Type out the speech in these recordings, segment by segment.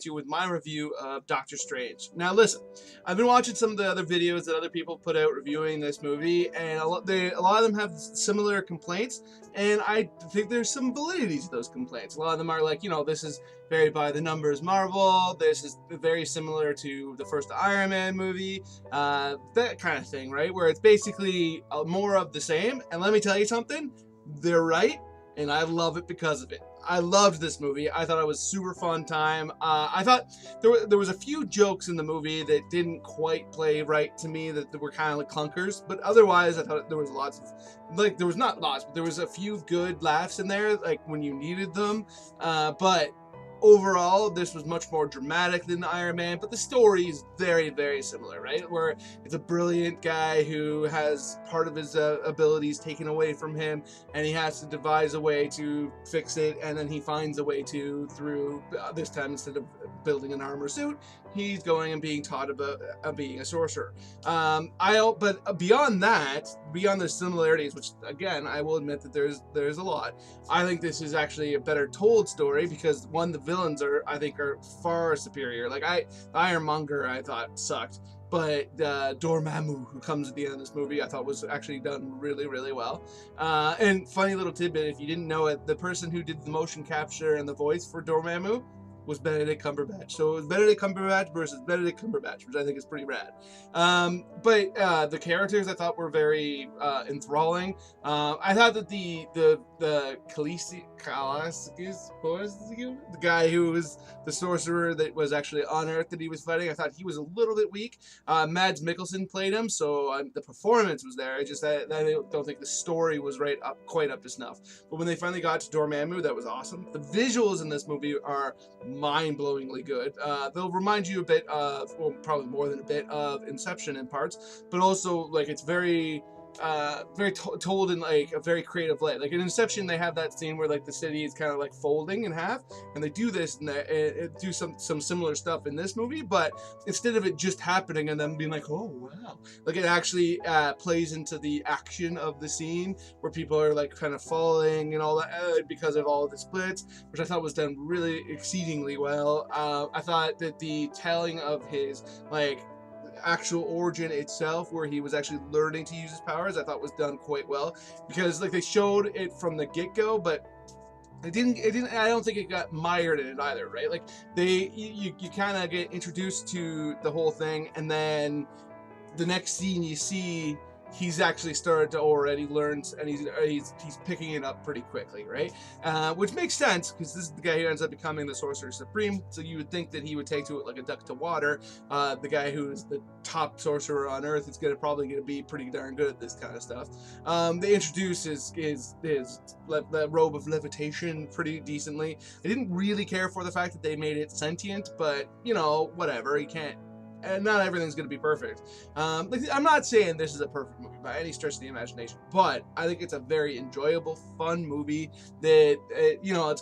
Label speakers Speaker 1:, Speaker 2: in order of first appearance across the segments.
Speaker 1: you with my review of Doctor Strange. Now listen, I've been watching some of the other videos that other people put out reviewing this movie, and a lot of them have similar complaints, and I think there's some validity to those complaints. A lot of them are like, you know, this is very by the numbers Marvel, this is very similar to the first Iron Man movie, that kind of thing, right? Where it's basically more of the same, and let me tell you something, they're right, and I love it because of it. I loved this movie. I thought it was super fun time. I thought there was a few jokes in the movie that didn't quite play right to me, that were kind of like clunkers, but otherwise I thought there was lots of, like, there was not lots, but there was a few good laughs in there, like when you needed them, but overall, this was much more dramatic than Iron Man, but the story is very, very similar, right? Where it's a brilliant guy who has part of his abilities taken away from him, and he has to devise a way to fix it, and then he finds a way to, through, this time instead of building an armor suit, he's going and being taught about being a sorcerer. But beyond that, beyond the similarities, which again, I will admit that there's a lot, I think this is actually a better told story because, one, the villains I think are far superior. Like Ironmonger I thought sucked, but Dormammu, who comes at the end of this movie, I thought was actually done really, really well. And funny little tidbit, if you didn't know it, the person who did the motion capture and the voice for Dormammu was Benedict Cumberbatch. So it was Benedict Cumberbatch versus Benedict Cumberbatch, which I think is pretty rad. But the characters I thought were very enthralling. I thought that the Khaleesi, the guy who was the sorcerer that was actually on Earth that he was fighting, I thought he was a little bit weak. Mads Mikkelsen played him, so the performance was there. I don't think the story was quite up to snuff. But when they finally got to Dormammu, that was awesome. The visuals in this movie are mind-blowingly good. They'll remind you a bit of, well, probably more than a bit of Inception in parts, but also like it's very told in like a very creative way. Like in Inception, they have that scene where like the city is kind of like folding in half, and they do this and they do some similar stuff in this movie, but instead of it just happening and then being like, oh wow, like it actually plays into the action of the scene where people are like kind of falling and all that because of all of the splits, which I thought was done really exceedingly well. I thought that the telling of his like actual origin itself, where he was actually learning to use his powers, I thought was done quite well, because like they showed it from the get-go, but it didn't I don't think it got mired in it either, right? Like you kind of get introduced to the whole thing, and then the next scene you see he's actually started to already learn, and he's picking it up pretty quickly, right? Which makes sense, because this is the guy who ends up becoming the Sorcerer Supreme, so you would think that he would take to it like a duck to water. The guy who is the top sorcerer on Earth is probably gonna be pretty darn good at this kind of stuff. They introduce his robe of levitation pretty decently. I didn't really care for the fact that they made it sentient, but you know, whatever, you can't, and not everything's going to be perfect. I'm not saying this is a perfect movie by any stretch of the imagination, but I think it's a very enjoyable, fun movie that you know,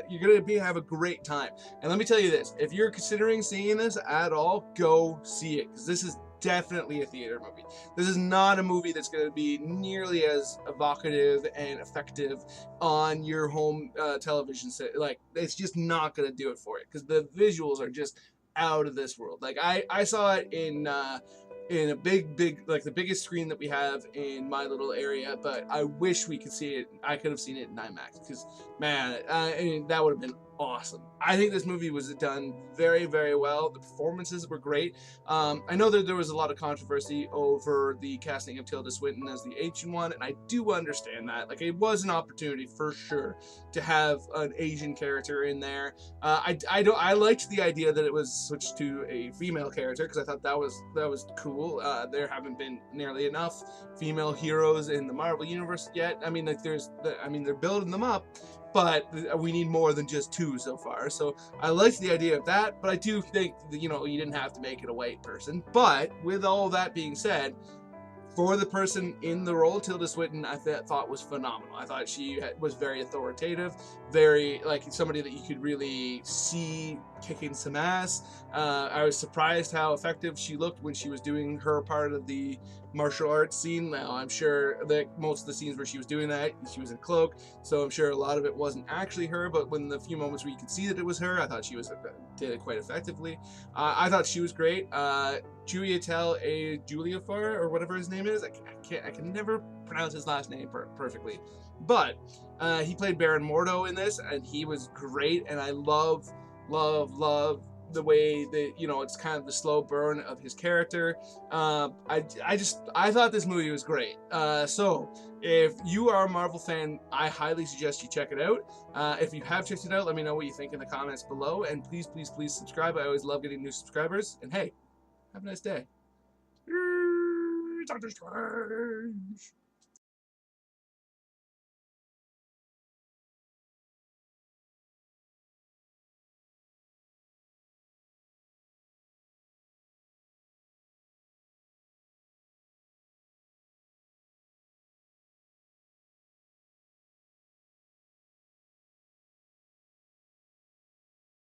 Speaker 1: you're gonna have a great time. And let me tell you this: if you're considering seeing this at all, go see it, because this is definitely a theater movie. This is not a movie that's going to be nearly as evocative and effective on your home television set. Like, it's just not going to do it for it, because the visuals are just out of this world. Like I saw it in a big, like the biggest screen that we have in my little area, but I wish we could see it. I could have seen it in IMAX, because man, I mean, that would have been awesome. I think this movie was done very, very well. The performances were great. I know that there was a lot of controversy over the casting of Tilda Swinton as the Asian one, and I do understand that. Like, it was an opportunity for sure to have an Asian character in there. I liked the idea that it was switched to a female character, because I thought that was cool. There haven't been nearly enough female heroes in the Marvel universe yet. I mean, like they're building them up, but we need more than just two so far. So I liked the idea of that, but I do think that, you know, you didn't have to make it a white person. But with all that being said, for the person in the role, Tilda Swinton, I thought was phenomenal. I thought she was very authoritative, very, like, somebody that you could really see kicking some ass. I was surprised how effective she looked when she was doing her part of the martial arts scene. Now, I'm sure that most of the scenes where she was doing that, she was in cloak, so I'm sure a lot of it wasn't actually her, but when the few moments where you could see that it was her, I thought she did it quite effectively. I thought she was great. Juliatel A. Juliafar, or whatever his name is, I can never pronounce his last name perfectly, but he played Baron Mordo in this, and he was great, and I love the way that, you know, it's kind of the slow burn of his character. I thought this movie was great. So if you are a Marvel fan, I highly suggest you check it out. If you have checked it out, let me know what you think in the comments below, and please subscribe. I always love getting new subscribers. And hey, have a nice day. Doctor Strange.